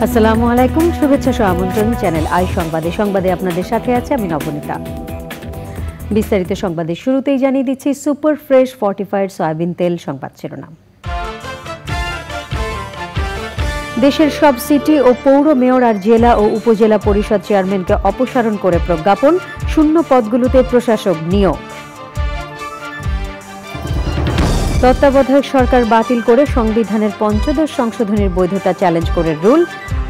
আসসালামু আলাইকুম, শুভেচ্ছা সহ আমন্ত্রণ চ্যানেল আই সংবাদে আপনাদের সাথে আছে আমি নবনীতা। বিস্তারিত সংবাদের শুরুতেই জানিয়ে দিচ্ছি সুপার ফ্রেশ ফর্টিফাইড সয়াবিন তেল সংবাদ শিরোনাম। দেশের সব সিটি ও পৌর মেয়র আর জেলা ও উপজেলা পরিষদ চেয়ারম্যানকে অপসারণ করে প্রজ্ঞাপন, শূন্য পদগুলোতে প্রশাসক নিয়োগ। তত্ত্বাবধায়ক সরকার বাতিল করে সংবিধানের পঞ্চদশ সংশোধনীর বৈধতা চ্যালেঞ্জ করে রুল,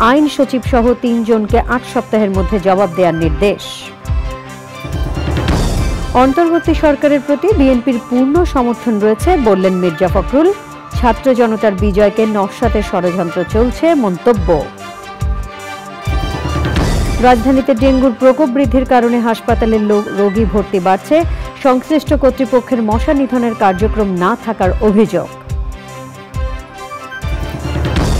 আইন সচিব সহ ৩ জনকে ৮ সপ্তাহের মধ্যে জবাব দেওয়ার নির্দেশ। অন্তর্বর্তী সরকারের প্রতি বিএনপির পূর্ণ সমর্থন রয়েছে বললেন মির্জা ফখরুল, ছাত্র জনতার বিজয়কে নস্যাতের ষড়যন্ত্র চলছে মন্তব্য। রাজধানীতে ডেঙ্গুর প্রকোপ বৃদ্ধির কারণে হাসপাতালে রোগী ভর্তি বাড়ছে, সংশ্লিষ্ট কর্তৃপক্ষের মশা নিধনের কার্যক্রম না থাকার অভিযোগ।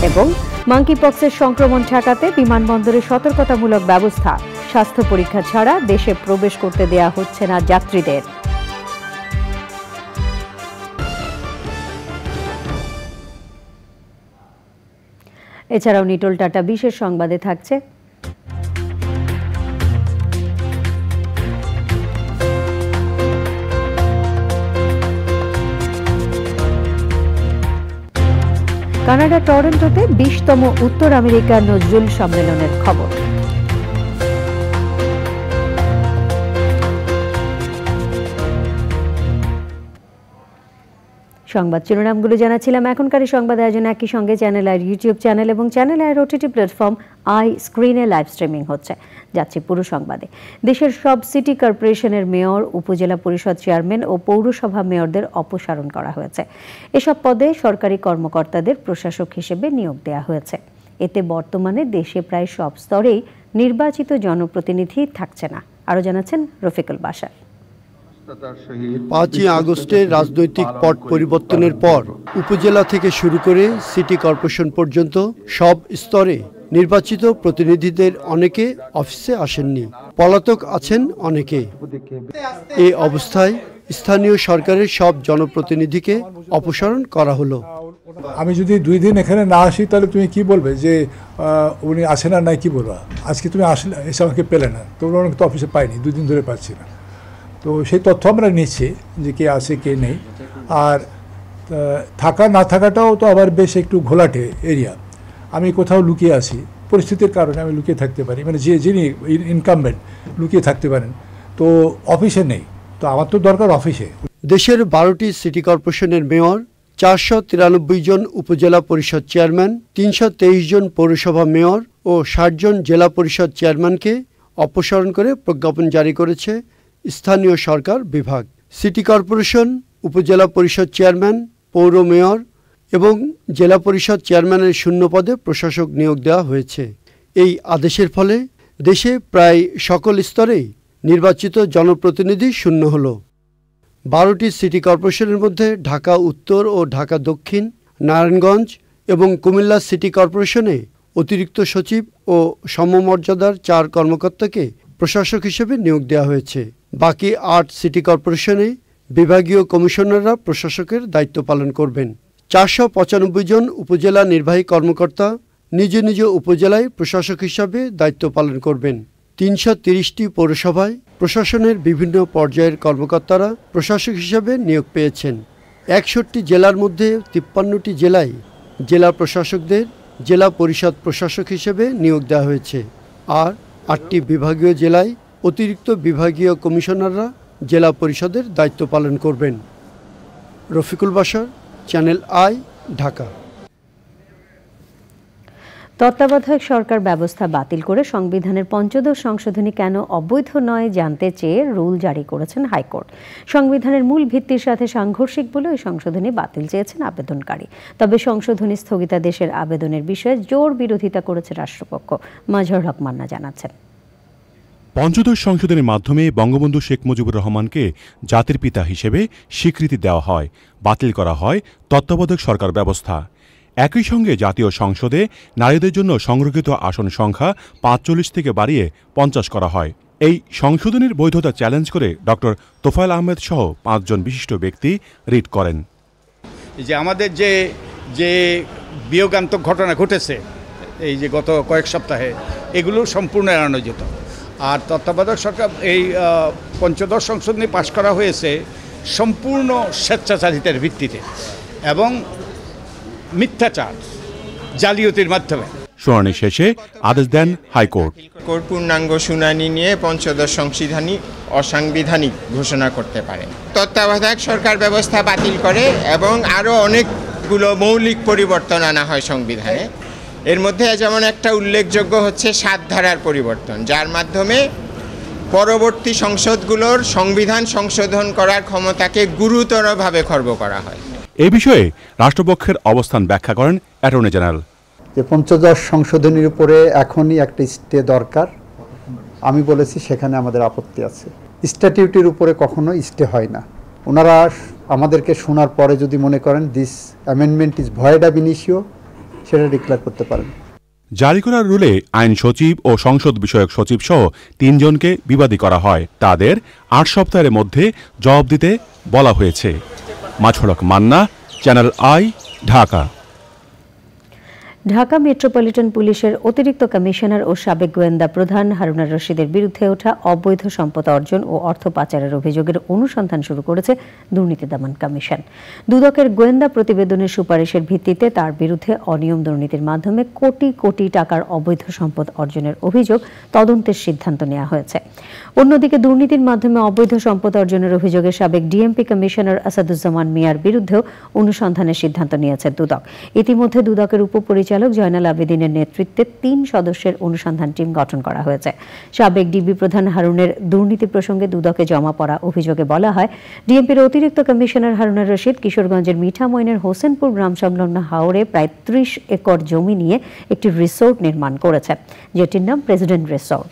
এবং মাঙ্কিপক্সের সংক্রমণ ঠেকাতে বিমানবন্দরে সতর্কতামূলক ব্যবস্থা, স্বাস্থ্য পরীক্ষা ছাড়া দেশে প্রবেশ করতে দেয়া হচ্ছে না যাত্রীদের। এছাড়াও নিটোল টাটা বিশেষ সংবাদে থাকছে কানাডা টরন্টোতে 20তম উত্তর আমেরিকা নজরুল সম্মেলনের খবর। সংবাদ শিরোনামগুলো জানাচ্ছিলাম। এখনকার সংবাদ আয়োজন একই সঙ্গে চ্যানেল আইয়ের ইউটিউব চ্যানেল এবং চ্যানেল আইয়ের ওটিটি প্ল্যাটফর্ম আই স্ক্রিনে লাইভ স্ট্রিমিং হচ্ছে। যাচ্ছে পুরো সংবাদে। দেশের সব সিটি কর্পোরেশনের মেয়র, উপজেলা পরিষদ চেয়ারম্যান ও পৌরসভা মেয়রদের অপসারণ করা হয়েছে। এসব পদে সরকারি কর্মকর্তাদের প্রশাসক হিসেবে নিয়োগ দেওয়া হয়েছে। এতে বর্তমানে দেশে প্রায় সব স্তরেই নির্বাচিত জনপ্রতিনিধি থাকছে না। আরও জানাচ্ছেন রফিকুল বাশার। 5ই আগস্টের রাজনৈতিক পট পরিবর্তনের পর উপজেলা থেকে শুরু করে সিটি কর্পোরেশন পর্যন্ত সব স্তরে নির্বাচিত প্রতিনিধিদের অনেকে অফিসে আসেননি, পলাতক আছেন অনেকে। এই অবস্থায় স্থানীয় সরকারের সব জনপ্রতিনিধিকে অপসারণ করা হলো। আমি যদি 2 দিন এখানে না আসি তাহলে তুমি কি বলবে যে উনি আসেন আর নাই, কি বলবো? আজকে তুমি আসলে এসে আমাকে পেলে না, তোমরা অনেক তো অফিসে পাইনি, 2 দিন ধরে পাচ্ছি না। তো সেই তথ্য আমরা নিচ্ছি যে কে আছে কে নেই। আর থাকা না থাকাটাও তো আবার বেশ একটু ঘোলাটে এরিয়া। আমি কোথাও লুকিয়ে আছি, পরিস্থিতির কারণে আমি লুকিয়ে থাকতে পারি, মানে যিনি ইনকামবেন্ট লুকিয়ে থাকতে পারেন, তো অফিসে নেই, তো আমার তো দরকার অফিসে। দেশের 12টি সিটি কর্পোরেশনের মেয়র, 493 জন উপজেলা পরিষদ চেয়ারম্যান, 323 জন পৌরসভা মেয়র ও 60 জন জেলা পরিষদ চেয়ারম্যানকে অপসারণ করে প্রজ্ঞাপন জারি করেছে স্থানীয় সরকার বিভাগ। সিটি কর্পোরেশন, উপজেলা পরিষদ চেয়ারম্যান, পৌর মেয়র এবং জেলা পরিষদ চেয়ারম্যানের শূন্য পদে প্রশাসক নিয়োগ দেওয়া হয়েছে। এই আদেশের ফলে দেশে প্রায় সকল স্তরেই নির্বাচিত জনপ্রতিনিধি শূন্য হল। 12টি সিটি কর্পোরেশনের মধ্যে ঢাকা উত্তর ও ঢাকা দক্ষিণ, নারায়ণগঞ্জ এবং কুমিল্লা সিটি কর্পোরেশনে অতিরিক্ত সচিব ও সমমর্যাদার 4 কর্মকর্তাকে প্রশাসক হিসেবে নিয়োগ দেওয়া হয়েছে। বাকি 8 সিটি কর্পোরেশনে বিভাগীয় কমিশনাররা প্রশাসকের দায়িত্ব পালন করবেন। 495 জন উপজেলা নির্বাহী কর্মকর্তা নিজ নিজ উপজেলায় প্রশাসক হিসাবে দায়িত্ব পালন করবেন। 330টি পৌরসভায় প্রশাসনের বিভিন্ন পর্যায়ের কর্মকর্তারা প্রশাসক হিসাবে নিয়োগ পেয়েছেন। 61টি জেলার মধ্যে 53টি জেলায় জেলা প্রশাসকদের জেলা পরিষদ প্রশাসক হিসেবে নিয়োগ দেওয়া হয়েছে। আর 8টি বিভাগীয় জেলায় অতিরিক্ত বিভাগীয় কমিশনাররা জেলা পরিষদের দায়িত্ব পালন করবেন। Rafiqul Bashar, channel I, Dhaka. তত্ত্বাবধায়ক সরকার ব্যবস্থা বাতিল করে সংবিধানের পঞ্চদশ সংশোধনী কেন অবৈধ নয় জানতে চেয়ে রুল জারি করেছেন হাইকোর্ট। সংবিধানের মূল ভিত্তির সাথে সাংঘর্ষিক বলে ওই সংশোধনী বাতিল চেয়েছেন আবেদনকারী। তবে সংশোধনী স্থগিতাদেশের আবেদনের বিষয়ে জোর বিরোধিতা করেছে রাষ্ট্রপক্ষ। মাজহারুল হক মান্না জানাচ্ছেন। পঞ্চদশ সংশোধনের মাধ্যমে বঙ্গবন্ধু শেখ মুজিবুর রহমানকে জাতির পিতা হিসেবে স্বীকৃতি দেওয়া হয়, বাতিল করা হয় তত্ত্বাবধায়ক সরকার ব্যবস্থা। একই সঙ্গে জাতীয় সংসদে নারীদের জন্য সংরক্ষিত আসন সংখ্যা ৪৫ থেকে বাড়িয়ে ৫০ করা হয়। এই সংশোধনীর বৈধতা চ্যালেঞ্জ করে ডক্টর তোফায়েল আহমেদ সহ ৫ জন বিশিষ্ট ব্যক্তি রিট করেন। যে আমাদের যে বিয়োগান্তক ঘটনা ঘটেছে এই যে গত কয়েক সপ্তাহে, এগুলো সম্পূর্ণ এড়ানো যেত। আর তত্ত্বাবধায়ক সরকার এই পঞ্চদশ সংশোধনী পাশ করা হয়েছে সম্পূর্ণ স্বেচ্ছাচারিতার ভিত্তিতে এবং মিথ্যাচার জালিয়াতির মাধ্যমে। শুনানি শেষে আদেশ দেন হাইকোর্ট। কোর্ট পূর্ণাঙ্গ শুনানি নিয়ে পঞ্চদশ সংশোধনী অসাংবিধানিক ঘোষণা করতে পারেন। তত্ত্বাবধায়ক সরকার ব্যবস্থা বাতিল করে এবং আরও অনেকগুলো মৌলিক পরিবর্তন আনা হয় সংবিধানে। এর মধ্যে যেমন একটা উল্লেখযোগ্য হচ্ছে ৭ ধারার পরিবর্তন, যার মাধ্যমে পরবর্তী সংসদগুলোর সংবিধান সংশোধন করার ক্ষমতাকে গুরুতরভাবে খর্ব করা হয়। এ বিষয়ে রাষ্ট্রপক্ষের অবস্থান ব্যাখ্যা করেন অ্যাটর্নি জেনারেল। যে পঞ্চদশ সংশোধনীর উপরে এখনই একটা স্টে দরকার, আমি বলেছি সেখানে আমাদের আপত্তি আছে। স্ট্যাটিউটের উপরে কখনো স্টে হয় না। ওনারা আমাদেরকে শোনার পরে যদি মনে করেন দিস অ্যামেন্ডমেন্ট ইজ ভয়েড আব ইনিশিও, সেটা ডিক্লেয়ার করতে পারেন। জারি করা রুলে আইন সচিব ও সংসদ বিষয়ক সচিব সহ ৩ জনকে বিবাদী করা হয়। তাদের ৮ সপ্তাহের মধ্যে জবাব দিতে বলা হয়েছে। Mazharul Haque Manna, channel I, Dhaka. Dhaka metropolitan পুলিশের অতিরিক্ত কমিশনার ও সাবেক গোয়েন্দা প্রধান হারুনুর রশিদের বিরুদ্ধে ওঠা অবৈধ সম্পদ অর্জন ও অর্থ পাচারের অভিযোগের অনুসন্ধান শুরু করেছে দুর্নীতি দমন কমিশন। দুদকের গোয়েন্দা প্রতিবেদনের সুপারিশের ভিত্তিতে তার বিরুদ্ধে অনিয়ম দুর্নীতির মাধ্যমে কোটি কোটি টাকার অবৈধ সম্পদ অর্জনের অভিযোগ তদন্তের সিদ্ধান্ত নেওয়া হয়েছে। অন্যদিকে দুর্নীতির মাধ্যমে অবৈধ সম্পদ অর্জনের অভিযোগে সাবেক ডিএমপি কমিশনার আসাদুজ্জামান মিয়ার বিরুদ্ধেও অনুসন্ধানের সিদ্ধান্ত নিয়েছে দুদক। ইতিমধ্যে দুদকের উপপরিচালক জয়নাল আবেদিনের নেতৃত্বে ৩ সদস্যের অনুসন্ধান টিম গঠন করা হয়েছে। সাবেক ডিবি প্রধান হারুনের দুর্নীতি প্রসঙ্গে দুদকে জমা পড়া অভিযোগে বলা হয়, ডিএমপির অতিরিক্ত কমিশনার হারুনুর রশিদ কিশোরগঞ্জের মিঠামইনের হোসেনপুর গ্রাম সংলগ্ন হাওরে প্রায় ৩০ একর জমি নিয়ে একটি রিসোর্ট নির্মাণ করেছেন, যেটির নাম প্রেসিডেন্ট রিসোর্ট।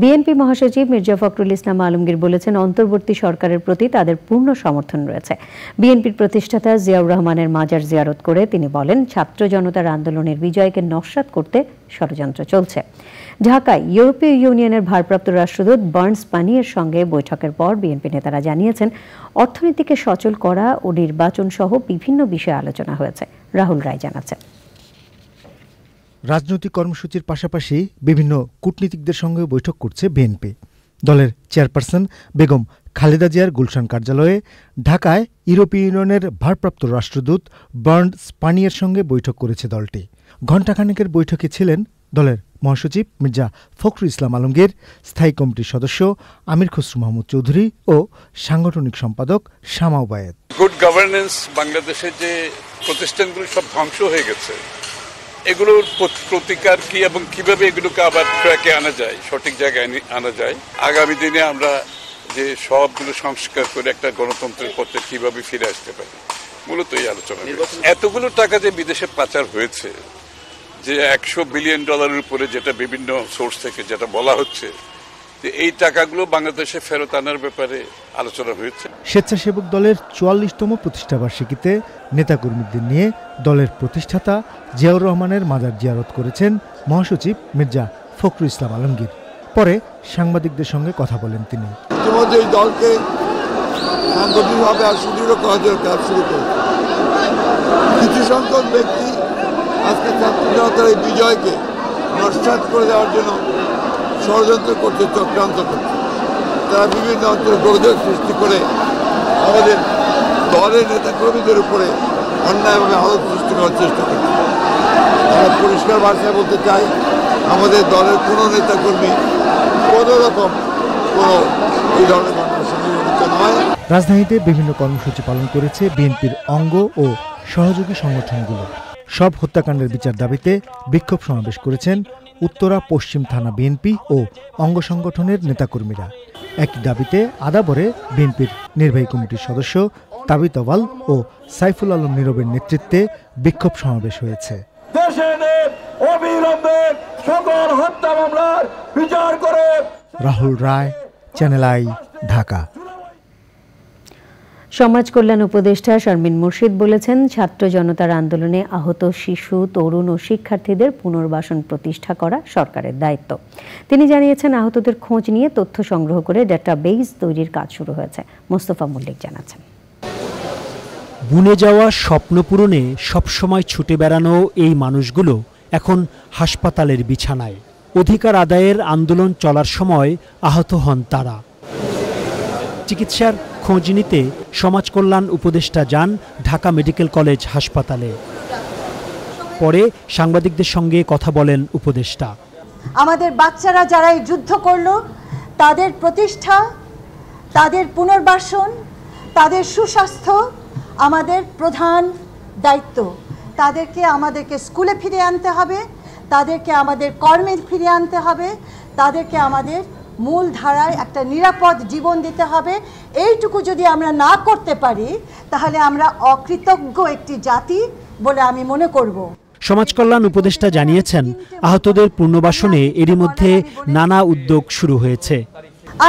বিএনপি মহাসচিব মির্জা ফখরুল ইসলাম আলমগীর বলেছেন, অন্তর্বর্তী সরকারের প্রতি তাদের পূর্ণ সমর্থন রয়েছে। বিএনপির প্রতিষ্ঠাতা জিয়াউর রহমানের মাজার জিয়ারত করে তিনি বলেন, ছাত্র জনতার আন্দোলনের বিজয়কে নস্যাৎ করতে ষড়যন্ত্র চলছে। ঢাকায় ইউরোপীয় ইউনিয়নের ভারপ্রাপ্ত রাষ্ট্রদূত বার্নস পানিয়ের সঙ্গে বৈঠকের পর বিএনপি নেতারা জানিয়েছেন, অর্থনীতিকে সচল করা ও নির্বাচন সহ বিভিন্ন বিষয়ে আলোচনা হয়েছে। রাহুল রায় জানাচ্ছেন। রাজনৈতিক কর্মসূচির পাশাপাশি বিভিন্ন কূটনীতিকদের সঙ্গে বৈঠক করছে বিএনপি। দলের চেয়ারপারসন বেগম খালেদা জিয়ার গুলশান কার্যালয়ে ঢাকায় ইউরোপীয় ইউনিয়নের ভারপ্রাপ্ত রাষ্ট্রদূত বার্নস পানিয়ের সঙ্গে বৈঠক করেছে দলটি। ঘণ্টাখানেকের বৈঠকে ছিলেন দলের মহাসচিব মির্জা ফখরুল ইসলাম আলমগীর, স্থায়ী কমিটির সদস্য আমির খসরু মাহমুদ চৌধুরী ও সাংগঠনিক সম্পাদক শামা ওবায়েদ। গুড গভর্নেন্স বাংলাদেশের যে প্রতিষ্ঠানগুলো সব ধ্বংস হয়ে গেছে, এগুলোর প্রতিকার কি এবং কিভাবে এগুলোকে আবার ট্র্যাকে আনা যায়, সঠিক জায়গায় আনা যায়, আগামী দিনে আমরা যে সবগুলো সংস্কার করে একটা গণতন্ত্রের পথে কিভাবে ফিরে আসতে পারি, মূলত এই আলোচনা। এতগুলো টাকা যে বিদেশে পাচার হয়েছে, যে $100 বিলিয়ন উপরে যেটা বিভিন্ন সোর্স থেকে যেটা বলা হচ্ছে, যে এই টাকাগুলো বাংলাদেশে ফেরত আনার ব্যাপারে আলোচনা হয়েছে। স্বেচ্ছাসেবক দলের ৪৪তম প্রতিষ্ঠাবার্ষিকীতে নেতাকর্মীদের নিয়ে দলের প্রতিষ্ঠাতা জিয়াউর রহমানের মাজার জিয়ারত করেছেন মহাসচিব মির্জা ফখরুল ইসলাম আলমগীর। পরে সাংবাদিকদের সঙ্গে কথা বলেন তিনি। ইতিমধ্যে এই দলকে সাংগঠনিকভাবে সুদৃঢ় করার জন্য কাজ শুরু করেছে। কিছু সংখ্যক ব্যক্তি আজকে ছাত্র জনতার এই বিজয়কে নস্যাৎ করে দেওয়ার জন্য ষড়যন্ত্র করছে, চক্রান্ত করছে। তারা বিভিন্ন অঞ্চলে গোলযোগ সৃষ্টি করে আমাদের দলের নেতাকর্মীদের উপরে অন্যায়ভাবে আঘাত সৃষ্টি করার চেষ্টা করছে। আমরা পরিষ্কার ভাষায় বলতে চাই, আমাদের দলের কোনো নেতাকর্মী কোনো রকম কোনো এই ধরনের ঘটনার সঙ্গে জড়িত নয়। রাজধানীতে বিভিন্ন কর্মসূচি পালন করেছে বিএনপির অঙ্গ ও সহযোগী সংগঠনগুলো। সব হত্যাকাণ্ডের বিচার দাবিতে বিক্ষোভ সমাবেশ করেছেন উত্তরা পশ্চিম থানা বিএনপি ও অঙ্গ সংগঠনের নেতাকর্মীরা। একই দাবিতে আদাবরে বিএনপির নির্বাহী কমিটির সদস্য তাবিত আওয়াল ও সাইফুল আলম নীরবের নেতৃত্বে বিক্ষোভ সমাবেশ হয়েছে। রাহুল রায়, চ্যানেল আই, ঢাকা। সমাজ কল্যাণ উপদেষ্টা শারমিন মুর্শিদ বলেছেন, ছাত্র জনতার আন্দোলনে আহত শিশু, তরুণ ও শিক্ষার্থীদের পুনর্বাসন প্রতিষ্ঠা করা সরকারের দায়িত্ব। তিনি জানিয়েছেন, আহতদের খোঁজ নিয়ে তথ্য সংগ্রহ করে ডাটাবেজ তৈরির কাজ শুরু হয়েছে। মোস্তফা মল্লিক জানাচ্ছেন। বুনে যাওয়া স্বপ্ন পূরণে সবসময় ছুটে বেড়ানো এই মানুষগুলো এখন হাসপাতালের বিছানায়। অধিকার আদায়ের আন্দোলন চলার সময় আহত হন তারা। চিকিৎসার খোঁজ নিতে সমাজ কল্যাণ উপদেষ্টা যান ঢাকা মেডিকেল কলেজ হাসপাতালে। পরে সাংবাদিকদের সঙ্গে কথা বলেন উপদেষ্টা। আমাদের বাচ্চারা যারা এই যুদ্ধ করলো, তাদের প্রতিষ্ঠা, তাদের পুনর্বাসন, তাদের সুস্বাস্থ্য আমাদের প্রধান দায়িত্ব। আমাদেরকে স্কুলে ফিরিয়ে আনতে হবে, তাদেরকে আমাদের কর্মে ফিরিয়ে আনতে হবে, তাদেরকে আমাদের মূল ধারায় একটা নিরাপদ জীবন দিতে হবে। এইটুকু যদি আমরা না করতে পারি, তাহলে আমরা অকৃতজ্ঞ একটি জাতি বলে আমি মনে করব। সমাজ কল্যাণ উপদেষ্টা জানিয়েছেন, আহতদের পুনর্বাসনে এরই মধ্যে নানা উদ্যোগ শুরু হয়েছে।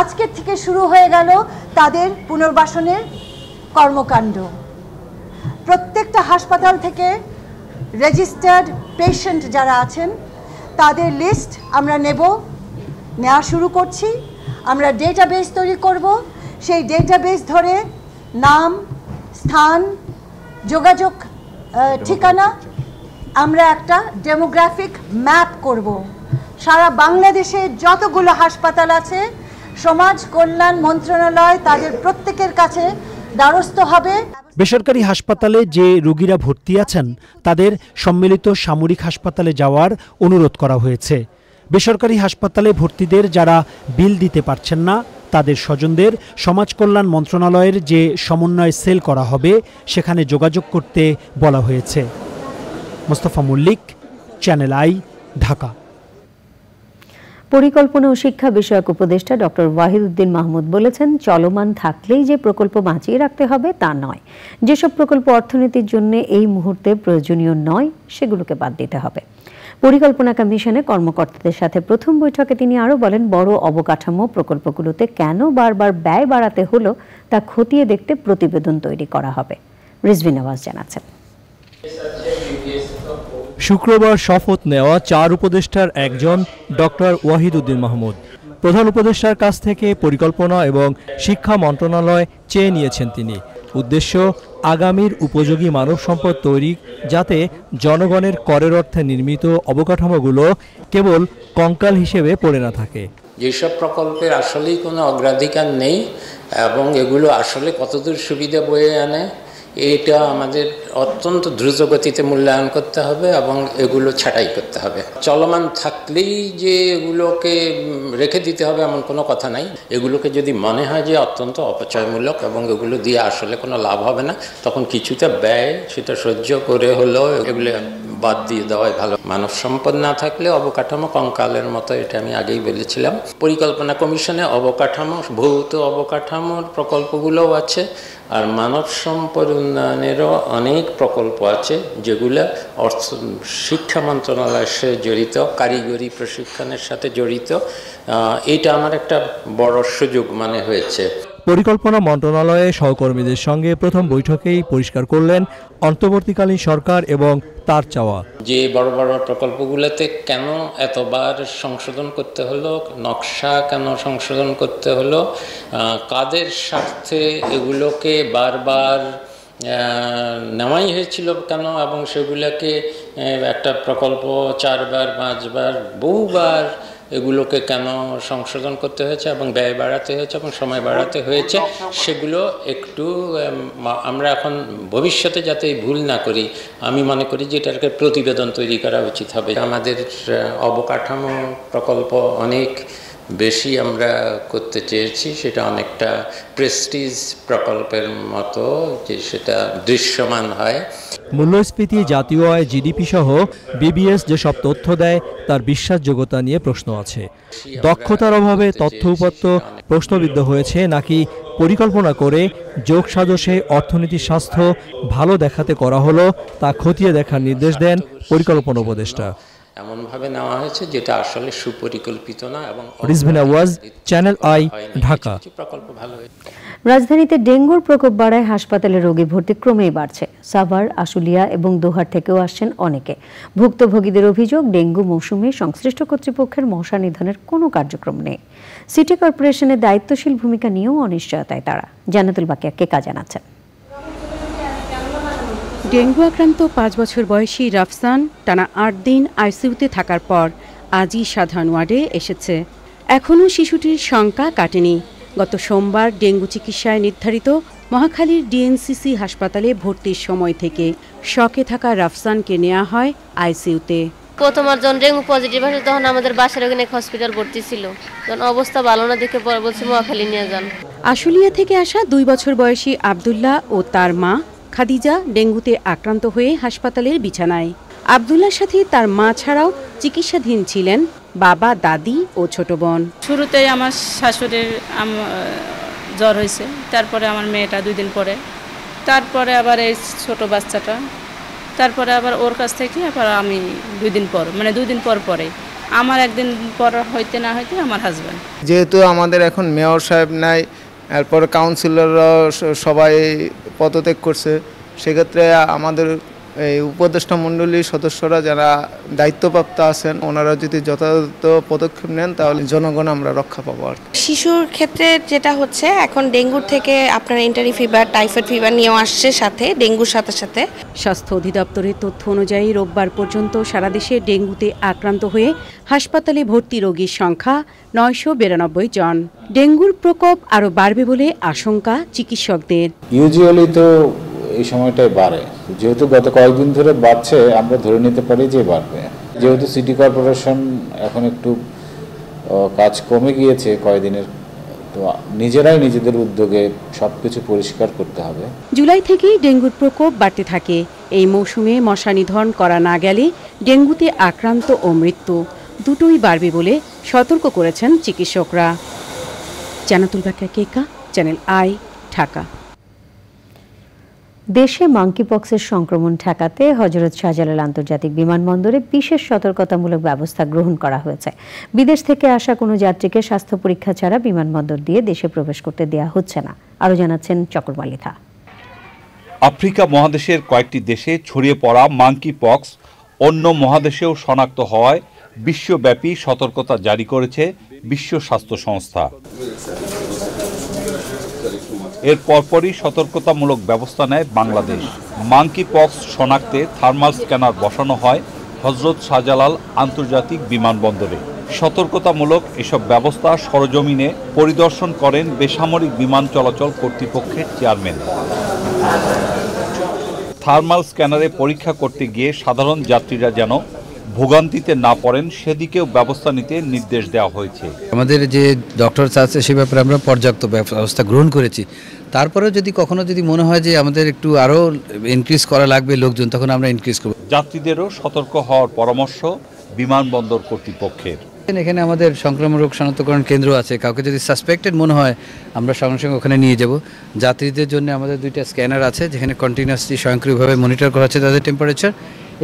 আজকের থেকে শুরু হয়ে গেল তাদের পুনর্বাসনের কর্মকাণ্ড। প্রত্যেকটা হাসপাতাল থেকে রেজিস্টার্ড পেশেন্ট যারা আছেন তাদের লিস্ট আমরা নেওয়া শুরু করছি। আমরা ডেটাবেস তৈরি করব। সেই ডেটাবেস ধরে নাম, স্থান, যোগাযোগ ঠিকানা, আমরা একটা ডেমোগ্রাফিক ম্যাপ করব। সারা বাংলাদেশে যতগুলো হাসপাতাল আছে, সমাজ কল্যাণ মন্ত্রণালয় তাদের প্রত্যেকের কাছে দ্বারস্থ হবে। বেসরকারি হাসপাতালে যে রোগীরা ভর্তি আছেন তাদের সম্মিলিত সামরিক হাসপাতালে যাওয়ার অনুরোধ করা হয়েছে। বেসরকারি হাসপাতালে ভর্তিদের যারা বিল দিতে পারছেন না, তাদের স্বজনদের সমাজ কল্যাণ মন্ত্রণালয়ের যে সমন্বয় সেল করা হবে সেখানে যোগাযোগ করতে বলা হয়েছে। Mostafa Mallick, channel I, Dhaka. পরিকল্পনা ও শিক্ষা বিষয়ক উপদেষ্টা ডক্টর ওয়াহিদউদ্দিন মাহমুদ বলেছেন, চলমান থাকলেই যে প্রকল্প বাঁচিয়ে রাখতে হবে তা নয়। যেসব প্রকল্প অর্থনীতির জন্য এই মুহূর্তে প্রয়োজনীয় নয়, সেগুলোকে বাদ দিতে হবে। পরিকল্পনা কমিশনে কর্মকর্তাদের সাথে প্রথম বৈঠকে তিনি আরও বলেন, বড় অবকাঠামো প্রকল্পগুলোতে কেন বারবার ব্যয় বাড়াতে হলো তা খতিয়ে দেখতে প্রতিবেদন তৈরি করা হবে। রিজভী নওয়াজ জানাচ্ছেন। শুক্রবার শপথ নেওয়া 4 উপদেষ্টার একজন ডক্টর ওয়াহিদউদ্দিন মাহমুদ প্রধান উপদেষ্টার কাছ থেকে পরিকল্পনা এবং শিক্ষা মন্ত্রণালয় চেয়ে নিয়েছেন তিনি। উদ্দেশ্য, আগামীর উপযোগী মানব সম্পদ তৈরি, যাতে জনগণের করের অর্থে নির্মিত অবকাঠামোগুলো কেবল কঙ্কাল হিসেবে পড়ে না থাকে। যেসব প্রকল্পের আসলেই কোনো অগ্রাধিকার নেই এবং এগুলো আসলে কতদূর সুবিধা বয়ে আনে, এটা আমাদের অত্যন্ত দ্রুত গতিতে মূল্যায়ন করতে হবে এবং এগুলো ছাঁটাই করতে হবে। চলমান থাকলেই যে এগুলোকে রেখে দিতে হবে এমন কোনো কথা নাই। এগুলোকে যদি মনে হয় যে অত্যন্ত অপচয়মূলক এবং এগুলো দিয়ে আসলে কোনো লাভ হবে না, তখন কিছুটা ব্যয় সেটা সহ্য করে হলেও এগুলো বাদ দিয়ে দেওয়াই ভালো। মানব সম্পদ না থাকলে অবকাঠামো কঙ্কালের মতো, এটা আমি আগেই বলেছিলাম। পরিকল্পনা কমিশনে অবকাঠামো, ভৌত অবকাঠামোর প্রকল্পগুলোও আছে, আর মানব সম্পদ উন্নয়নেরও অনেক প্রকল্প আছে যেগুলো শিক্ষা মন্ত্রণালয়ের সাথে জড়িত, কারিগরি প্রশিক্ষণের সাথে জড়িত। এটা আমার একটা বড় সুযোগ মনে হয়েছে। পরিকল্পনা মন্ত্রণালয়ে সহকর্মীদের সঙ্গে প্রথম বৈঠকেই পরিষ্কার করলেন অন্তর্বর্তীকালীন সরকার এবং তার চাওয়া যে বড় বড় প্রকল্পগুলোতে কেন এতবার সংশোধন করতে হলো, নকশা কেন সংশোধন করতে হলো, কাদের স্বার্থে এগুলোকে বারবার নেওয়াই হয়েছিল কেন, এবং সেগুলোকে একটা প্রকল্প 4বার 5বার বহুবার এগুলোকে কেন সংশোধন করতে হয়েছে এবং ব্যয় বাড়াতে হয়েছে এবং সময় বাড়াতে হয়েছে, সেগুলো একটু আমরা এখন ভবিষ্যতে যাতে ভুল না করি, আমি মনে করি যে এটাকে প্রতিবেদন তৈরি করা উচিত হবে। আমাদের অবকাঠামো প্রকল্প অনেক বেশি আমরা করতে চেয়েছি, সেটা অনেকটা প্রেস্টিজ প্রকল্পের মতো, যে সেটা দৃশ্যমান হয়। মূল্যস্ফীতি, জাতীয় আয়, জিডিপি সহ বিবিএস যেসব তথ্য দেয় তার বিশ্বাসযোগ্যতা নিয়ে প্রশ্ন আছে। দক্ষতার অভাবে তথ্য উপাত্ত প্রশ্নবিদ্ধ হয়েছে, নাকি পরিকল্পনা করে যোগসাজশে অর্থনীতির স্বাস্থ্য ভালো দেখাতে করা হলো, তা খতিয়ে দেখার নির্দেশ দেন পরিকল্পনা উপদেষ্টা। এমনভাবে নেওয়া হয়েছে যেটা আসলে সুপরিকল্পিত না। এবং রিজভিনা আওয়াজ, চ্যানেল আই, ঢাকা। প্রকল্প ভালো হয়েছে। রাজধানীতে ডেঙ্গুর প্রকোপ বাড়ায় হাসপাতালে রোগী ভর্তি ক্রমেই বাড়ছে। সাভার, আশুলিয়া এবং দোহার থেকেও আসছেন অনেকে। ভুক্তভোগীদের অভিযোগ, ডেঙ্গু মৌসুমে সংশ্লিষ্ট কর্তৃপক্ষের মশা নিধনের কোনো কার্যক্রম নেই। সিটি কর্পোরেশনের দায়িত্বশীল ভূমিকা নিয়েও অনিশ্চয়তায় তারা। জান্নাতুল বাকিয়া কেকা জানাচ্ছেন। ডেঙ্গু আক্রান্ত 5 বছর বয়সী রাফসান টানা 8 দিন আইসিইউতে থাকার পর আজই সাধারণ ওয়ার্ডে এসেছে। এখনও শিশুটির শঙ্কা কাটেনি। গত সোমবার ডেঙ্গু চিকিৎসায় নির্ধারিত মহাখালীর ডিএনসিসি হাসপাতালে ভর্তির সময় থেকে শকে থাকা রাফসানকে নেওয়া হয় আইসিইউতে। প্রথমবার যখন ডেঙ্গু পজিটিভ আসে তখন আমাদের বাসার ওখানে হসপিটাল ভর্তি ছিল, তখন অবস্থা ভালো না দেখে পরে বলছে মহাখালী নিয়ে যান। আশুলিয়া থেকে আসা 2 বছর বয়সী আব্দুল্লাহ ও তার মা খাদিজা ডেঙ্গুতে আক্রান্ত হয়ে হাসপাতালের বিছানায়। আব্দুল্লাহর সাথে তার মা ছাড়াও চিকিৎসাধীন ছিলেন বাবা, দাদি ও ছোট বোন। শুরুতেই আমার শাশুড়ির জ্বর হয়েছে, তারপরে আমার মেয়েটা 2 দিন পরে, তারপরে আবার এই ছোট বাচ্চাটা, তারপরে আবার ওর কাছ থেকে আবার আমি 2 দিন পর, মানে 2 দিন পর পরে আমার 1 দিন পর হইতে না হইতে আমার হাজব্যান্ড। যেহেতু আমাদের এখন মেয়র সাহেব নাই, এরপর কাউন্সিলররা সবাই পদত্যাগ করছে, সেক্ষেত্রে আমাদের এই উপদেষ্টা মণ্ডলীর সদস্যরা যারা দায়িত্বপ্রাপ্ত আছেন ওনারা যদি যথাযথ পদক্ষেপ নেন তাহলে জনগণ আমরা রক্ষা পাবো। আর শিশুর ক্ষেত্রে যেটা হচ্ছে এখন ডেঙ্গুর থেকে আপনার এন্টারি ফিভার, টাইফয়েড ফিভার নিয়েও আসছে সাথে, ডেঙ্গুর সাথে সাথে। স্বাস্থ্য অধিদপ্তরের তথ্য অনুযায়ী রোববার পর্যন্ত সারা দেশে ডেঙ্গুতে আক্রান্ত হয়ে হাসপাতালে ভর্তি রোগীর সংখ্যা 992 জন। ডেঙ্গুর প্রকোপ আরও বাড়বে বলে আশঙ্কা চিকিৎসকদের। ইউজুয়ালি তো এই সময়টায় বাড়ে, যেহেতু গত কয়েকদিন ধরে বাড়ছে, আমরা ধরে নিতে পারি যে বাড়বে। যেহেতু সিটি কর্পোরেশন এখন একটু কাজ কমে গিয়েছে কয়েকদিনের, তো নিজেরাই নিজেদের উদ্যোগে সবকিছু পরিষ্কার করতে হবে। জুলাই থেকেই ডেঙ্গুর প্রকোপ বাড়তে থাকে। এই মৌসুমে মশা নিধন করা না গেলে ডেঙ্গুতে আক্রান্ত ও মৃত্যু দুটোই বাড়বে বলে সতর্ক করেছেন চিকিৎসকরা। জান্নাতুল বাকিয়া কেকা, চ্যানেল আই, ঢাকা। দেশে মাঙ্কিপক্সের সংক্রমণ ঠেকাতে হযরত শাহজালাল আন্তর্জাতিক বিমানবন্দরে বিশেষ সতর্কতামূলক ব্যবস্থা গ্রহণ করা হয়েছে। বিদেশ থেকে আসা কোনো যাত্রীকে স্বাস্থ্য পরীক্ষা ছাড়া বিমানবন্দর দিয়ে দেশে প্রবেশ করতে দেয়া হচ্ছে না। আরও জানাচ্ছেন চক্রবালিথা। আফ্রিকা মহাদেশের কয়েকটি দেশে ছড়িয়ে পড়া মাঙ্কিপক্স অন্য মহাদেশেও শনাক্ত হওয়ায় বিশ্বব্যাপী সতর্কতা জারি করেছে বিশ্ব স্বাস্থ্য সংস্থা। এর পরপরই সতর্কতামূলক ব্যবস্থা নেয় বাংলাদেশ। মাঙ্কিপক্স শনাক্তে থার্মাল স্ক্যানার বসানো হয় হযরত শাহজালাল আন্তর্জাতিক বিমানবন্দরে। সতর্কতামূলক এসব ব্যবস্থা সরজমিনে পরিদর্শন করেন বেসামরিক বিমান চলাচল কর্তৃপক্ষের চেয়ারম্যান। থার্মাল স্ক্যানারে পরীক্ষা করতে গিয়ে সাধারণ যাত্রীরা যেন ভোগান্তিতে না পড়েন সেদিকেও ব্যবস্থা নিতে নির্দেশ দেওয়া হয়েছে। আমাদের যে ডক্টরস আছে সে ব্যাপারে আমরা পর্যাপ্ত ব্যবস্থা গ্রহণ করেছি। তারপরেও যদি কখনো মনে হয় যে আমাদের একটু আরও ইনক্রিজ করা লাগবে লোকজন, তখন আমরা ইনক্রিজ করব। যাত্রীদেরও সতর্ক হওয়ার পরামর্শ বিমানবন্দর কর্তৃপক্ষের। এখানে আমাদের সংক্রামক রোগ শনাক্তকরণ কেন্দ্র আছে, কাউকে যদি সাসপেক্টেড মনে হয় আমরা সঙ্গে সঙ্গে ওখানে নিয়ে যাব। যাত্রীদের জন্য আমাদের 2টা স্ক্যানার আছে যেখানে কন্টিনিউয়াসলি স্বয়ংক্রিয়ভাবে মনিটর করা হচ্ছে তাদের টেম্পারেচার।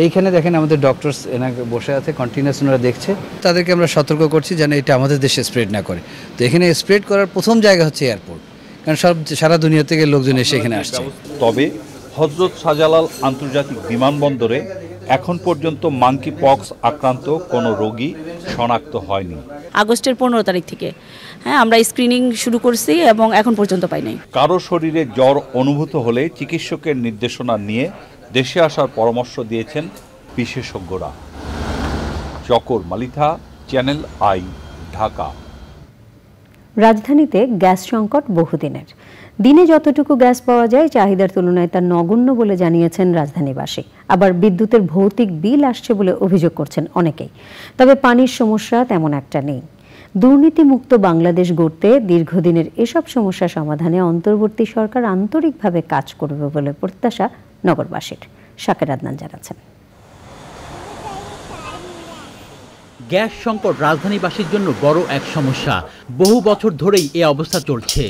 এইখানে দেখেন আমাদের ডক্টরস এনাকে বসে আছে, কন্টিনিউয়াস ওনারা দেখছে। তাদেরকে আমরা সতর্ক করছি যেন এটা আমাদের দেশে স্প্রেড না করে। তো এখানে স্প্রেড করার প্রথম জায়গা হচ্ছে এয়ারপোর্ট, কারণ সারা দুনিয়া থেকে লোকজন এসে এখানে আসছে। তবে হযরত শাহজালাল আন্তর্জাতিক বিমানবন্দরে এখন পর্যন্ত মাঙ্কিপক্স আক্রান্ত কোনো রোগী শনাক্ত হয়নি। আগস্টের 15 তারিখ থেকে আমরা স্ক্রিনিং শুরু করছি এবং এখন পর্যন্ত পাই নাই। কারো শরীরে জ্বর অনুভূত হলে চিকিৎসকের নির্দেশনা নিয়ে দেশে আসার পরামর্শ দিয়েছেন বিশেষজ্ঞরা। চকর মালিথা, চ্যানেল আই, ঢাকা। রাজধানীতে গ্যাস সংকট বহুদিনের। দিনে যতটুকু গ্যাস পাওয়া যায় চাহিদার তুলনায় তা নগণ্য বলে জানিয়েছেন রাজধানীবাসী। আবার বিদ্যুতের ভৌতিক বিল আসছে বলে অভিযোগ করছেন অনেকেই। তবে পানির সমস্যা তেমন একটা নেই। দুর্নীতিমুক্ত বাংলাদেশ গড়তে দীর্ঘদিনের এসব সমস্যা সমাধানে অন্তর্বর্তী সরকার আন্তরিকভাবে কাজ করবে বলে প্রত্যাশা নগরবাসীর। শাকের আদনান জানাচ্ছেন। গ্যাস সংকট রাজধানীবাসীর জন্য বড় এক সমস্যা। বহু বছর ধরেই এ অবস্থা চলছে,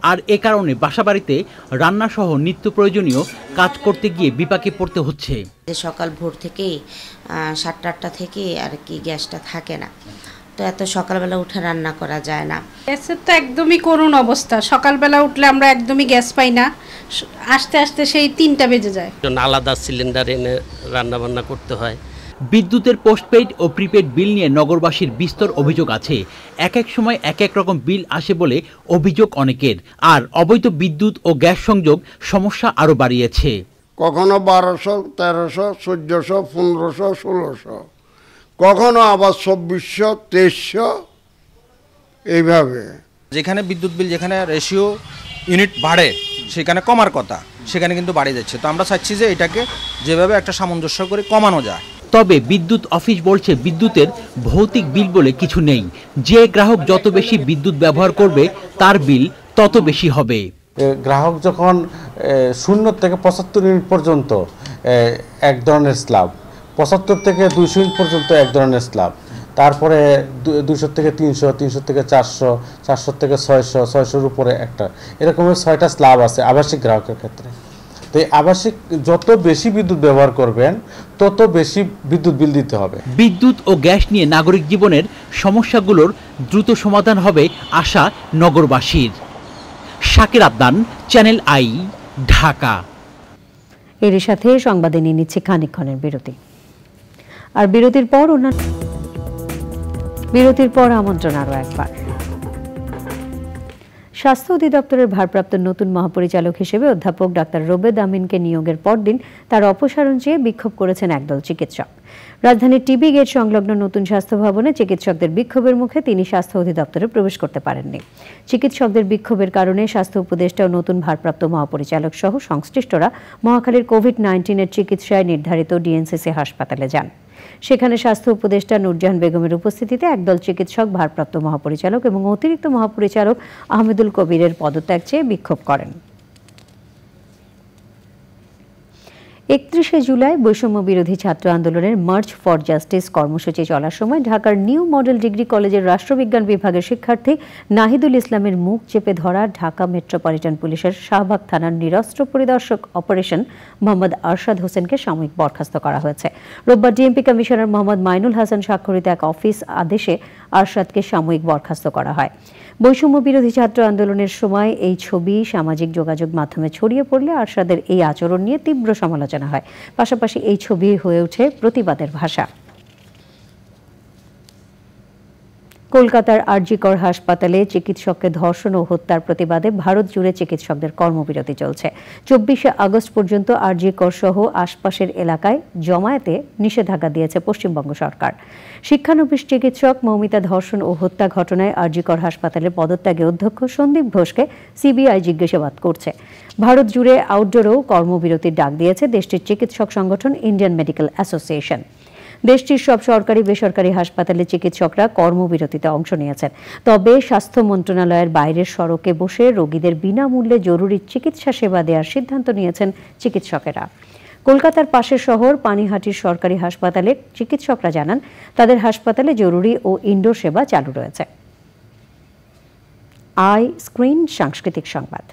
আর এ কারণে বাসাবাড়িতে রান্না সহ নিত্য প্রয়োজনীয় কাজ করতে গিয়ে বিপাকে পড়তে হচ্ছে। সকাল ভোর থেকেই 7টা থেকে আর কি গ্যাসটা থাকে না, তো এত সকালবেলা উঠে রান্না করা যায় না। গ্যাসের তো একদমই করুণ অবস্থা। সকালবেলা উঠলে আমরা একদমই গ্যাস পাই না, আস্তে আস্তে সেই 3টা বেজে যায়। আলাদা সিলিন্ডার এনে রান্না বান্না করতে হয়। বিদ্যুতের পোস্টপেইড ও প্রিপেইড বিল নিয়ে নগরবাসীর বিস্তর অভিযোগ আছে। এক এক সময় এক এক রকম বিল আসে বলে অভিযোগ অনেকের। আর অবৈধ বিদ্যুৎ ও গ্যাস সংযোগ সমস্যা আরও বাড়িয়েছে। কখনো 1200, 1300, 1400, 1500, 1600, কখনো আবার 2400, 2300, এইভাবে। যেখানে বিদ্যুৎ বিল যেখানে রেশিও ইউনিট বাড়ে সেখানে কমার কথা, সেখানে কিন্তু বাড়ে যাচ্ছে। তো আমরা চাচ্ছি যে এটাকে যেভাবে একটা সামঞ্জস্য করে কমানো যায়। তবে বিদ্যুৎ অফিস বলছে বিদ্যুতের ভৌতিক বিল বলে কিছু নেই। যে গ্রাহক যত বেশি বিদ্যুৎ ব্যবহার করবে তার বিল তত বেশি হবে। গ্রাহক যখন 0 থেকে 75 ইউনিট পর্যন্ত এক ধরনের স্ল্যাব, 75 থেকে 200 ইউনিট পর্যন্ত এক ধরনের স্ল্যাব, তারপরে 200 থেকে 300, 300 থেকে 400, 400 থেকে 600, 600-র উপরে একটা, এরকমের 6টা স্ল্যাব আছে আবাসিক গ্রাহকের ক্ষেত্রে। তো আবাসিক যত বেশি বিদ্যুৎ ব্যবহার করবেন তত বেশি বিদ্যুৎ বিল দিতে হবে। বিদ্যুৎ ও গ্যাস নিয়ে নাগরিক জীবনের সমস্যাগুলোর দ্রুত সমাধান হবে আশা নগরবাসীর। Shakir Adnan, channel I, Dhaka. এর সাথে সংবাদে নিয়ে নিচ্ছে খানিকক্ষণের বিরতি। আর বিরতির পর আমন্ত্রণ আরও একবার। স্বাস্থ্য অধিদপ্তরের ভারপ্রাপ্ত নতুন মহাপরিচালক হিসেবে অধ্যাপক ডাক্তার রোবেদ আমিনকে নিয়োগের পরদিন তার অপসারণ চেয়ে বিক্ষোভ করেছেন একদল চিকিৎসক। রাজধানীর টিবি গেট সংলগ্ন নতুন স্বাস্থ্য ভবনে চিকিৎসকদের বিক্ষোভের মুখে তিনি স্বাস্থ্য অধিদপ্তরে প্রবেশ করতে পারেননি। চিকিৎসকদের বিক্ষোভের কারণে স্বাস্থ্য উপদেষ্টা ও নতুন ভারপ্রাপ্ত মহাপরিচালক সহ সংশ্লিষ্টরা মহাখালীর কোভিড-19-এর চিকিৎসায় নির্ধারিত ডিএনসিসি হাসপাতালে যান। সেখানে স্বাস্থ্য উপদেষ্টা নূরজাহান বেগমের উপস্থিতিতে একদল চিকিৎসক ভারপ্রাপ্ত মহাপরিচালক এবং অতিরিক্ত মহাপরিচালক আহমেদুল কবিরের পদত্যাগ চেয়ে বিক্ষোভ করেন। 31শে জুলাই বৈষম্য বিরোধী ছাত্র আন্দোলনের মার্চ ফর জাস্টিস কর্মসূচি চলার সময় ঢাকার নিউ মডেল ডিগ্রি কলেজের রাষ্ট্রবিজ্ঞান বিভাগের শিক্ষার্থী নাহিদুল ইসলামের মুখ চেপে ধরা ঢাকা মেট্রোপলিটন পুলিশের শাহবাগ থানার নিরস্ত্র পরিদর্শক অপারেশন মোহাম্মদ আরশাদ হোসেনকে সাময়িক বরখাস্ত করা হয়েছে। রোববার ডিএমপি কমিশনার মোহাম্মদ মাইনুল হাসান স্বাক্ষরিত এক অফিস আদেশে আরশাদকে সাময়িক বরখাস্ত করা হয়। বৈষম্য বিরোধী ছাত্র আন্দোলনের সময় এই ছবি সামাজিক যোগাযোগ মাধ্যমে ছড়িয়ে পড়লে আরশাদের এই আচরণ নিয়ে তীব্র সমালোচনা হয়। পাশাপাশি এই ছবি হয়ে ওঠে প্রতিবাদের ভাষা। কলকাতার আরজি কর হাসপাতালে চিকিৎসককে ধর্ষণ ও হত্যার প্রতিবাদে ভারত জুড়ে চিকিৎসকদের কর্মবিরতি চলছে। 24শে আগস্ট পর্যন্ত আরজি কর সহ আশপাশের এলাকায় জমায়েতে নিষেধাজ্ঞা দিয়েছে পশ্চিমবঙ্গ সরকার। শিক্ষানবিশ চিকিৎসক মৌমিতা ধর্ষণ ও হত্যা ঘটনায় আরজি কর হাসপাতালের পদত্যাগে অধ্যক্ষ সন্দীপ ঘোষকে সিবিআই জিজ্ঞাসাবাদ করছে। ভারত জুড়ে আউটডোরেও কর্মবিরতির ডাক দিয়েছে দেশটির চিকিৎসক সংগঠন ইন্ডিয়ান মেডিকেল অ্যাসোসিয়েশন। দেশটির সব সরকারি বেসরকারি হাসপাতালে চিকিৎসকরা কর্মবিরতিতে অংশ নিয়েছেন। তবে স্বাস্থ্য মন্ত্রণালয়ের বাইরের সড়কে বসে রোগীদের বিনামূল্যে জরুরি চিকিৎসা সেবা দেওয়ার সিদ্ধান্ত নিয়েছেন চিকিৎসকেরা। কলকাতার পাশের শহর পানিহাটির সরকারি হাসপাতালে চিকিৎসকরা জানান তাদের হাসপাতালে জরুরি ও ইনডোর সেবা চালু রয়েছে। আই স্ক্রিন সাংস্কৃতিক সংবাদ।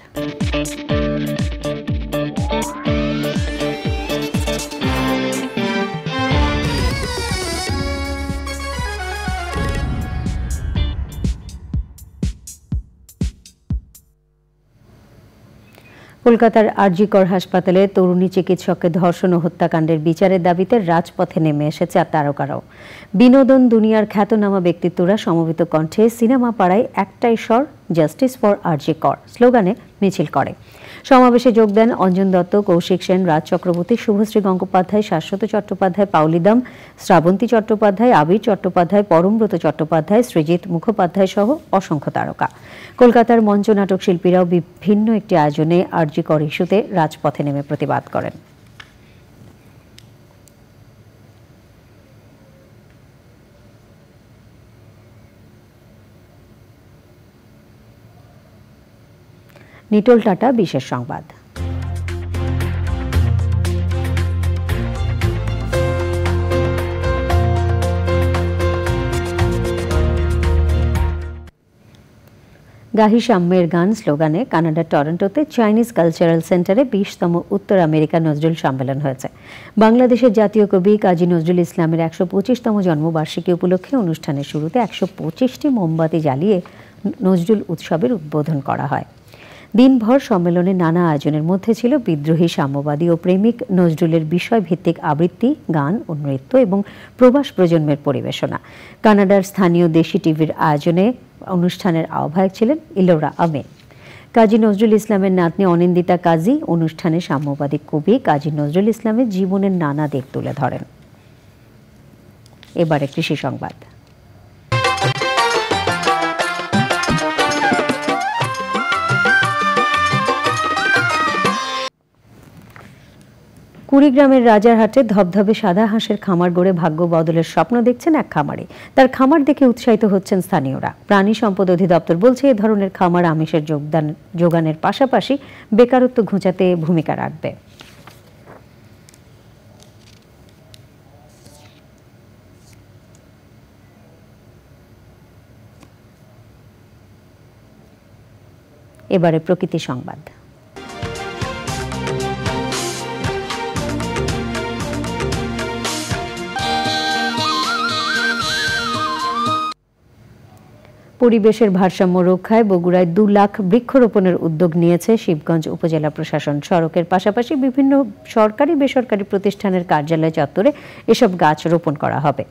কলকাতার আরজি কর হাসপাতালে তরুণী চিকিৎসককে ধর্ষণ ও হত্যাকাণ্ডের বিচারের দাবিতে রাজপথে নেমে এসেছে তারকারাও। বিনোদন দুনিয়ার খ্যাতনামা ব্যক্তিত্বরা সমবেত কণ্ঠে সিনেমা পাড়ায় একটাই স্বর, জাস্টিস ফর আরজি কর স্লোগানে মিছিল করে। সমাবেশে যোগ দেন অঞ্জন দত্ত, কৌশিক সেন, রাজ চক্রবর্তী, শুভশ্রী গঙ্গোপাধ্যায়, শাশ্বত চট্টোপাধ্যায়, পাউলিদাম, শ্রাবন্তী চট্টোপাধ্যায়, আবির চট্টোপাধ্যায়, পরমব্রত চট্টোপাধ্যায়, সৃজিত মুখোপাধ্যায় সহ অসংখ্য তারকা। কলকাতার মঞ্চনাটক শিল্পীরাও বিভিন্ন একটি আয়োজনে আরজি কর ইস্যুতে রাজপথে নেমে প্রতিবাদ করেন। নিটোল টাটা বিশেষ সংবাদ। গাহি সাম্যের গান স্লোগানে কানাডার টরন্টোতে চাইনিজ কালচারাল সেন্টারে 20তম উত্তর আমেরিকা নজরুল সম্মেলন হয়েছে। বাংলাদেশের জাতীয় কবি কাজী নজরুল ইসলামের 125তম জন্মবার্ষিকী উপলক্ষে অনুষ্ঠানের শুরুতে 125টি মোমবাতি জ্বালিয়ে নজরুল উৎসবের উদ্বোধন করা হয়। দিনভর সম্মেলনে নানা আয়োজনের মধ্যে ছিল বিদ্রোহী, সাম্যবাদী ও প্রেমিক নজরুলের বিষয়ভিত্তিক আবৃত্তি, গান ও নৃত্য এবং প্রবাস প্রজন্মের পরিবেশনা। কানাডার স্থানীয় দেশি টিভির আয়োজনে অনুষ্ঠানের আহ্বায়ক ছিলেন ইলোরা আমিন। কাজী নজরুল ইসলামের নাতনি অনিন্দিতা কাজী অনুষ্ঠানে সাম্যবাদী কবি কাজী নজরুল ইসলামের জীবনের নানা দিক তুলে ধরেন। এবারে কৃষি সংবাদ। কুড়িগ্রামের রাজারহাটে ধবধবে সাদা হাঁসের খামার গড়ে ভাগ্য বদলের স্বপ্ন দেখছেন এক খামারে। তার খামার দেখে উৎসাহিত হচ্ছেন স্থানীয়রা। প্রাণী সম্পদ অধিদপ্তর বলছে এ ধরনের খামার আমিষের যোগানের পাশাপাশি বেকারত্ব ঘুচাতে ভূমিকা রাখবে। এবারে প্রকৃতি সংবাদ। পরিবেশের ভারসাম্য রক্ষায় বগুড়ায় 2 লাখ বৃক্ষরোপণের উদ্যোগ নিয়েছে শিবগঞ্জ উপজেলা প্রশাসন। সড়কের পাশাপাশি বিভিন্ন সরকারি বেসরকারি প্রতিষ্ঠানের কার্যালয় চত্বরে এসব গাছ রোপণ করা হবে।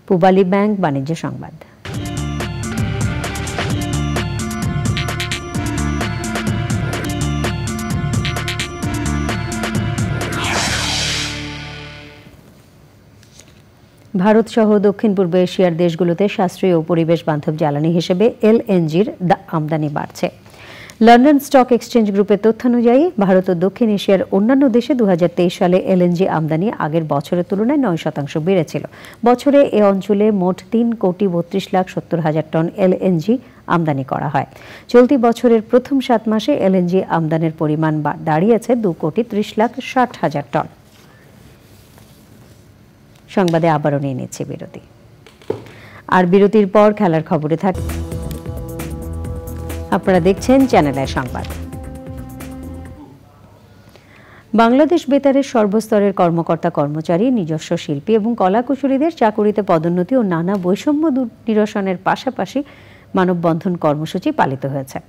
পূবালী ব্যাংক বাণিজ্য সংবাদ। ভারত সহ দক্ষিণ পূর্ব এশিয়ার দেশগুলোতে সাশ্রয়ী ও পরিবেশ বান্ধব জ্বালানি হিসেবে এলএনজির আমদানি বাড়ছে। লন্ডন স্টক এক্সচেঞ্জ গ্রুপের তথ্যানুযায়ী ভারত ও দক্ষিণ এশিয়ার অন্যান্য দেশে 2023 সালে এলএনজি আমদানি আগের বছরের তুলনায় 9% বেড়েছিল। বছরে এ অঞ্চলে মোট 3,32,70,000 টন এলএনজি আমদানি করা হয়। চলতি বছরের প্রথম 7 মাসে এলএনজি আমদানির পরিমাণ দাঁড়িয়েছে 2,30,60,000 টন। সংবাদে আবারও নিয়ে নিচ্ছে বিরতি। আর বিরতির পর খেলার খবরে থাকে। আপনারা দেখছেন চ্যানেলের সংবাদ। বাংলাদেশ বেতারের সর্বস্তরের কর্মকর্তা কর্মচারী, নিজস্ব শিল্পী এবং কলাকুশলীদের চাকুরিতে পদোন্নতি ও নানা বৈষম্য নিরসনের পাশাপাশি মানববন্ধন কর্মসূচি পালিত হয়েছে।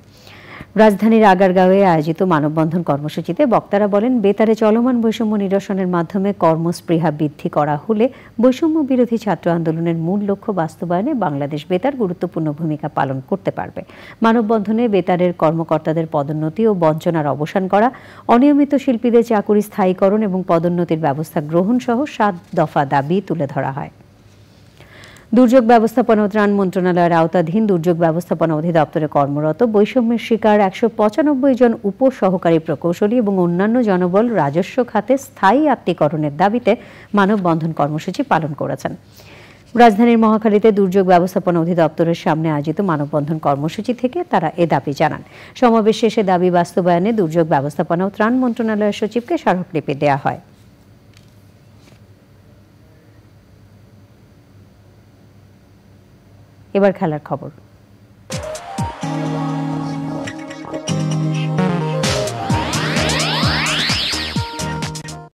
রাজধানীর আগারগাঁওয়ে আয়োজিত মানববন্ধন কর্মসূচিতে বক্তারা বলেন, বেতারে চলমান বৈষম্য নিরসনের মাধ্যমে কর্মস্পৃহা বৃদ্ধি করা হলে বৈষম্য বিরোধী ছাত্র আন্দোলনের মূল লক্ষ্য বাস্তবায়নে বাংলাদেশ বেতার গুরুত্বপূর্ণ ভূমিকা পালন করতে পারবে। মানববন্ধনে বেতারের কর্মকর্তাদের পদোন্নতি ও বঞ্চনার অবসান করা, অনিয়মিত শিল্পীদের চাকুরি স্থায়ীকরণ এবং পদোন্নতির ব্যবস্থা গ্রহণ সহ 7 দফা দাবি তুলে ধরা হয়। দুর্যোগ ব্যবস্থাপনা ও ত্রাণ মন্ত্রণালয়ের আওতাধীন দুর্যোগ ব্যবস্থাপনা অধিদপ্তরে কর্মরত বৈষম্যের শিকার 195 জন উপসহকারী প্রকৌশলী এবং অন্যান্য জনবল রাজস্ব খাতে স্থায়ী আত্মীকরণের দাবিতে মানববন্ধন কর্মসূচি পালন করেছেন। রাজধানীর মহাখালীতে দুর্যোগ ব্যবস্থাপনা অধিদপ্তরের সামনে আয়োজিত মানববন্ধন কর্মসূচি থেকে তারা এ দাবি জানান। সমাবেশ শেষে দাবি বাস্তবায়নে দুর্যোগ ব্যবস্থাপনা ও ত্রাণ মন্ত্রণালয়ের সচিবকে স্মারকলিপি দেওয়া হয়। এবার খেলার খবর।